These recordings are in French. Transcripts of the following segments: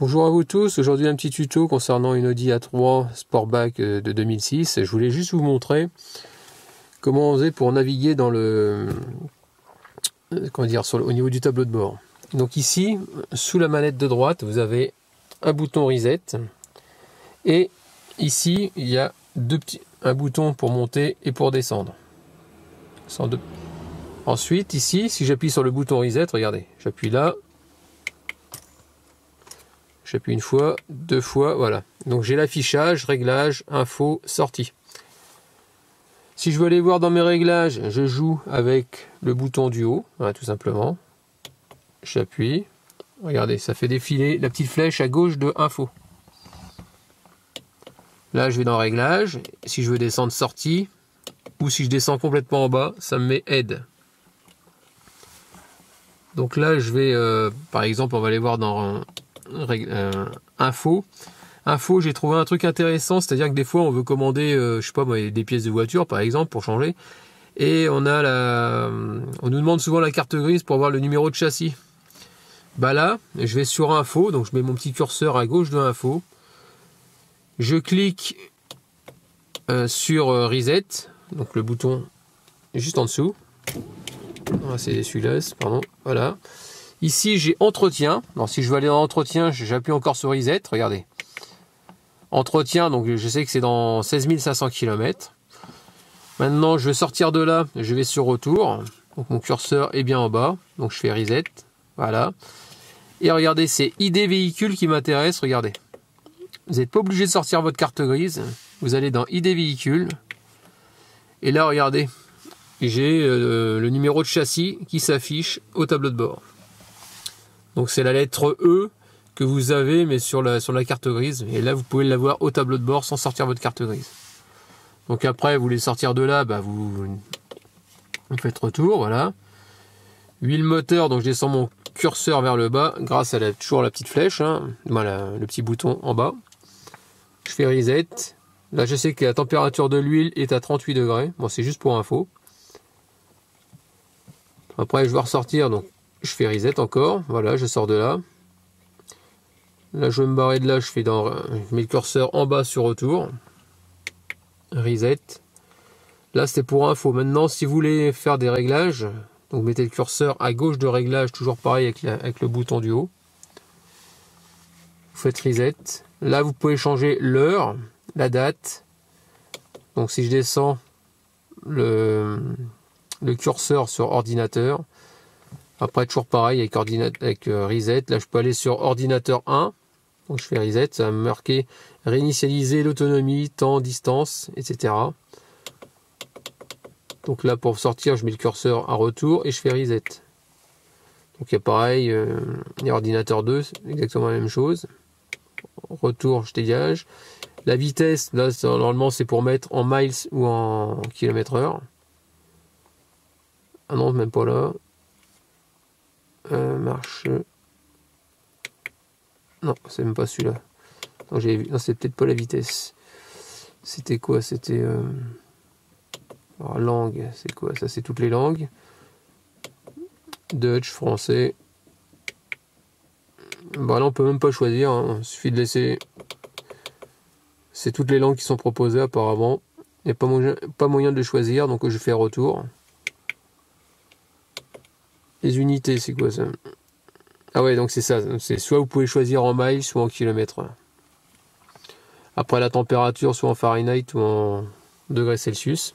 Bonjour à vous tous, aujourd'hui un petit tuto concernant une Audi A3 Sportback de 2006. Je voulais juste vous montrer comment on faisait pour naviguer dans le, au niveau du tableau de bord. Donc ici, sous la manette de droite, vous avez un bouton reset et ici il y a un bouton pour monter et pour descendre. Ensuite ici, si j'appuie sur le bouton reset, regardez, j'appuie là. J'appuie une fois, deux fois, voilà. Donc j'ai l'affichage, réglage, info, sortie. Si je veux aller voir dans mes réglages, je joue avec le bouton du haut, voilà, tout simplement. J'appuie. Regardez, ça fait défiler la petite flèche à gauche de info. Là, je vais dans réglage. Si je veux descendre sortie, ou si je descends complètement en bas, ça me met aide. Donc là, je vais, par exemple, on va aller voir dans info, j'ai trouvé un truc intéressant, c'est-à-dire que des fois on veut commander, je sais pas moi, des pièces de voiture par exemple pour changer, et on nous demande souvent la carte grise pour avoir le numéro de châssis. Bah là, je vais sur info, donc je mets mon petit curseur à gauche de info, je clique sur reset, donc le bouton juste en dessous. C'est celui-là, pardon, voilà. Ici, j'ai entretien. Alors, si je veux aller dans entretien, j'appuie encore sur reset. Regardez. Entretien, donc je sais que c'est dans 16 500 km. Maintenant, je vais sortir de là. Je vais sur retour. Donc, mon curseur est bien en bas. Donc, je fais reset. Voilà. Et regardez, c'est ID véhicule qui m'intéresse. Regardez. Vous n'êtes pas obligé de sortir votre carte grise. Vous allez dans ID véhicule. Et là, regardez. J'ai le numéro de châssis qui s'affiche au tableau de bord. Donc c'est la lettre E que vous avez mais sur la carte grise. Et là vous pouvez l'avoir au tableau de bord sans sortir votre carte grise. Donc après vous voulez sortir de là, bah, vous faites retour, voilà. Huile moteur, donc je descends mon curseur vers le bas grâce à toujours la petite flèche, hein. Voilà, le petit bouton en bas. Je fais reset. Là je sais que la température de l'huile est à 38 degrés. Bon, c'est juste pour info. Après je vais ressortir, donc je fais reset encore, voilà, je sors de là. Là, je vais me barrer de là, je mets le curseur en bas sur retour. Reset. Là, c'était pour info. Maintenant, si vous voulez faire des réglages, donc mettez le curseur à gauche de réglage, toujours pareil avec le bouton du haut. Vous faites reset. Là, vous pouvez changer l'heure, la date. Donc, si je descends le curseur sur ordinateur, après, toujours pareil avec reset. Là, je peux aller sur ordinateur 1. Donc, je fais reset. Ça va me marquer réinitialiser l'autonomie, temps, distance, etc. Donc là, pour sortir, je mets le curseur à retour et je fais reset. Donc, il y a pareil, il y a ordinateur 2, exactement la même chose. Retour, je dégage. La vitesse, là, normalement, c'est pour mettre en miles ou en km/h. Ah non, même pas là. Marche. Non, c'est même pas celui-là. Non, c'est peut-être pas la vitesse. C'était quoi? C'était langue. C'est quoi? Ça, c'est toutes les langues. Dutch, français. Bah là, on peut même pas choisir. Hein. Il suffit de laisser. C'est toutes les langues qui sont proposées apparemment. Il n'y a pas moyen de les choisir, donc je fais retour. Les unités, c'est quoi ça? Ah ouais, donc c'est ça. C'est soit vous pouvez choisir en miles, soit en kilomètres. Après la température, soit en Fahrenheit ou en degrés Celsius.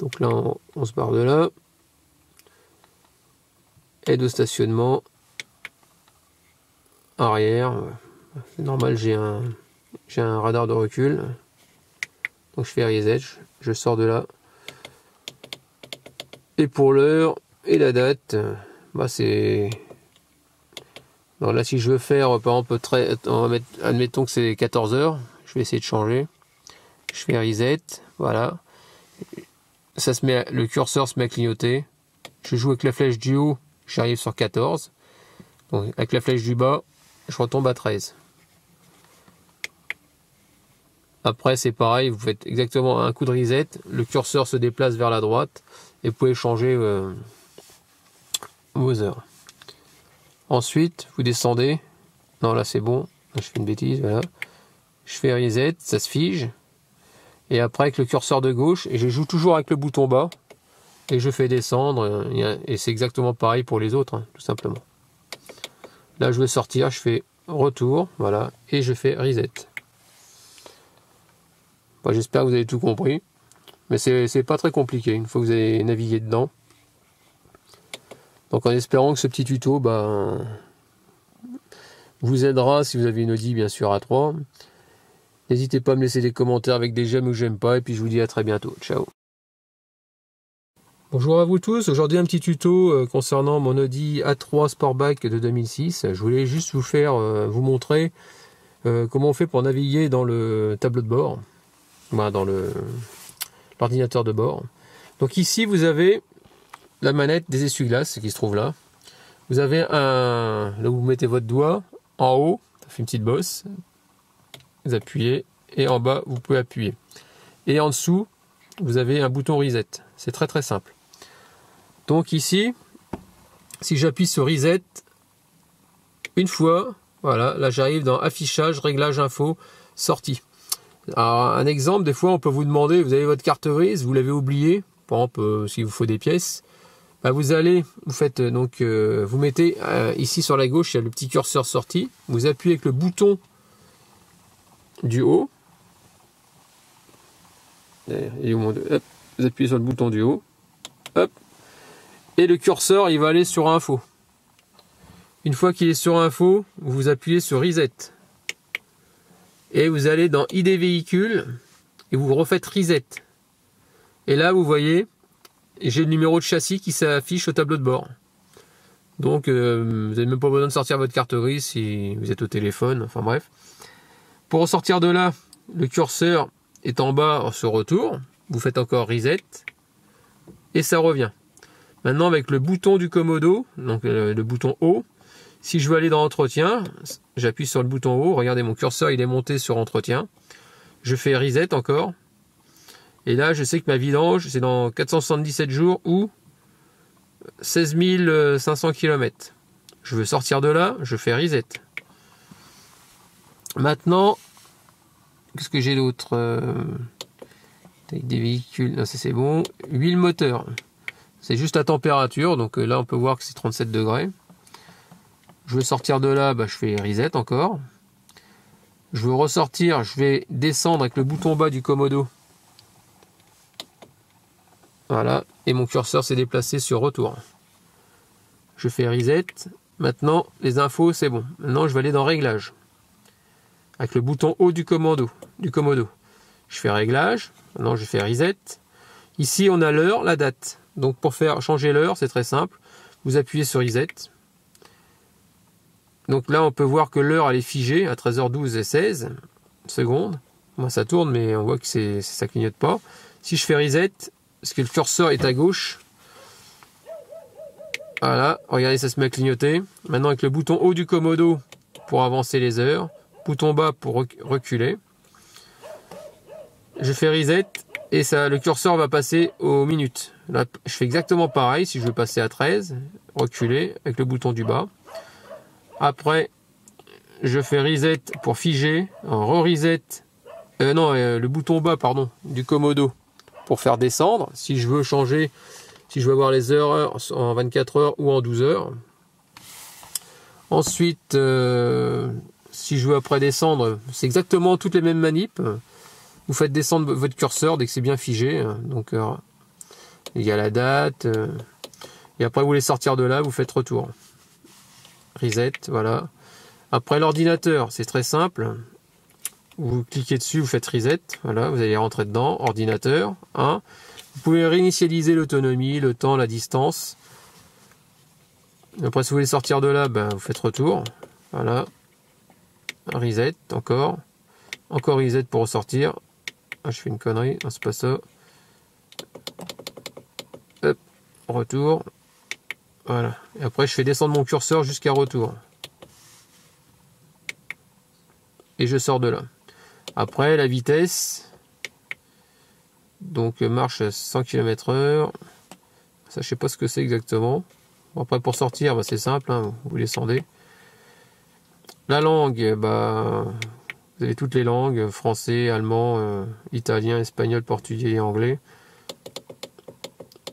Donc là, on se barre de là. Aide au stationnement. Arrière. C'est normal, j'ai un radar de recul. Donc je fais reset. Je sors de là. Et pour l'heure et la date, bah c'est. Alors là, si je veux faire, par exemple, admettons que c'est 14 h, je vais essayer de changer. Je fais reset, voilà. Le curseur se met à clignoter. Je joue avec la flèche du haut, j'arrive sur 14. Donc avec la flèche du bas, je retombe à 13. Après, c'est pareil, vous faites exactement un coup de reset, le curseur se déplace vers la droite et vous pouvez changer vos heures. Ensuite, vous descendez. Non, là c'est bon. Je fais une bêtise, voilà. Je fais reset, ça se fige. Et après avec le curseur de gauche, et je joue toujours avec le bouton bas. Et je fais descendre. Et c'est exactement pareil pour les autres, hein, tout simplement. Là je veux sortir, je fais retour, voilà. Et je fais reset. Bon, j'espère que vous avez tout compris. Mais c'est pas très compliqué, une fois que vous avez navigué dedans. Donc en espérant que ce petit tuto vous aidera si vous avez une Audi bien sûr à 3. N'hésitez pas à me laisser des commentaires avec des j'aime ou j'aime pas. Et puis je vous dis à très bientôt. Ciao. Bonjour à vous tous. Aujourd'hui un petit tuto concernant mon Audi A3 Sportback de 2006. Je voulais juste vous montrer comment on fait pour naviguer dans le tableau de bord. Voilà, dans l'ordinateur de bord. Donc ici vous avez la manette des essuie-glaces qui se trouve là. Vous avez là où vous mettez votre doigt en haut, ça fait une petite bosse. Vous appuyez et en bas vous pouvez appuyer. Et en dessous vous avez un bouton reset. C'est très très simple. Donc ici, si j'appuie sur reset une fois, voilà, là j'arrive dans affichage, réglage info, sortie. Alors un exemple, des fois on peut vous demander, vous avez votre carte grise, vous l'avez oublié, par exemple s'il vous faut des pièces. Vous mettez ici sur la gauche, il y a le petit curseur sortie. Vous appuyez avec le bouton du haut. Hop, vous appuyez sur le bouton du haut. Hop, et le curseur, il va aller sur info. Une fois qu'il est sur info, vous appuyez sur reset. Et vous allez dans ID véhicule et vous refaites reset. Et là, vous voyez, j'ai le numéro de châssis qui s'affiche au tableau de bord. Donc, vous n'avez même pas besoin de sortir votre carte grise si vous êtes au téléphone. Enfin bref. Pour ressortir de là, le curseur est en bas sur retour. Vous faites encore reset. Et ça revient. Maintenant, avec le bouton du commodo, donc le bouton haut, si je veux aller dans entretien, j'appuie sur le bouton haut. Regardez, mon curseur, il est monté sur entretien. Je fais reset encore. Et là, je sais que ma vidange, c'est dans 477 jours ou 16 500 km. Je veux sortir de là, je fais reset. Maintenant, qu'est-ce que j'ai d'autre? Des véhicules, non, ça c'est bon. Huile moteur. C'est juste la température, donc là on peut voir que c'est 37 degrés. Je veux sortir de là, je fais reset encore. Je veux ressortir, je vais descendre avec le bouton bas du commodo. Voilà, et mon curseur s'est déplacé sur retour. Je fais reset. Maintenant, les infos, c'est bon. Maintenant, je vais aller dans réglage. Avec le bouton haut du commodo. Je fais réglage. Maintenant, je fais reset. Ici, on a l'heure, la date. Donc, pour faire changer l'heure, c'est très simple. Vous appuyez sur reset. Donc là, on peut voir que l'heure, elle est figée à 13h12 et 16 secondes. Moi, ça tourne, mais on voit que ça clignote pas. Si je fais reset, parce que le curseur est à gauche, voilà, regardez, ça se met à clignoter. Maintenant, avec le bouton haut du commodo pour avancer les heures, bouton bas pour reculer. Je fais reset et le curseur va passer aux minutes. Là, je fais exactement pareil. Si je veux passer à 13, reculer avec le bouton du bas. Après, je fais reset pour figer, re-reset, le bouton bas, pardon, du commodo pour faire descendre. Si je veux changer, si je veux avoir les heures en 24 heures ou en 12 heures. Ensuite, si je veux après descendre, c'est exactement toutes les mêmes manips. Vous faites descendre votre curseur dès que c'est bien figé. Donc, il y a la date. Et après, vous voulez sortir de là, vous faites retour. Reset, voilà. Après l'ordinateur, c'est très simple. Vous cliquez dessus, vous faites reset. Voilà, vous allez rentrer dedans. Ordinateur, 1. Vous pouvez réinitialiser l'autonomie, le temps, la distance. Après, si vous voulez sortir de là, vous faites retour. Voilà. Reset, encore. Encore reset pour ressortir. Ah, je fais une connerie, non, c'est pas ça. Hop, retour. Voilà. Et après, je fais descendre mon curseur jusqu'à retour. Et je sors de là. Après, la vitesse. Donc, marche à 100 km/h. Ça, je sais pas ce que c'est exactement. Bon, après pour sortir, bah, c'est simple, hein, vous descendez. La langue, bah, vous avez toutes les langues, français, allemand, italien, espagnol, portugais et anglais.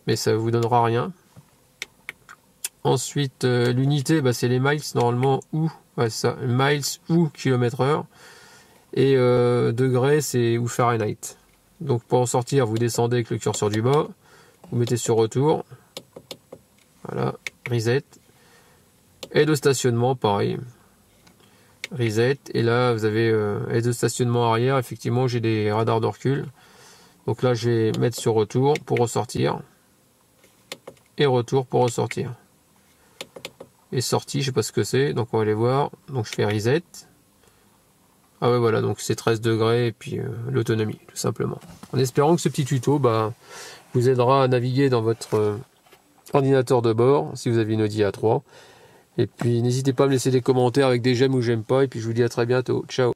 Mais ça vous donnera rien. Ensuite, l'unité, bah, c'est les miles normalement, ou ouais, ça, miles ou km/h. Et degrés, c'est ou Fahrenheit. Donc pour en sortir, vous descendez avec le curseur du bas, vous mettez sur retour. Voilà, reset. Et de stationnement, pareil. Reset. Et là, vous avez aide de stationnement arrière. Effectivement, j'ai des radars de recul. Donc là, je vais mettre sur retour pour ressortir. Et retour pour ressortir. Et sortie, je sais pas ce que c'est. Donc on va aller voir. Donc je fais reset. Ah ouais, voilà, donc c'est 13 degrés et puis l'autonomie, tout simplement. En espérant que ce petit tuto vous aidera à naviguer dans votre ordinateur de bord, si vous avez une Audi A3. Et puis n'hésitez pas à me laisser des commentaires avec des j'aime ou j'aime pas. Et puis je vous dis à très bientôt. Ciao.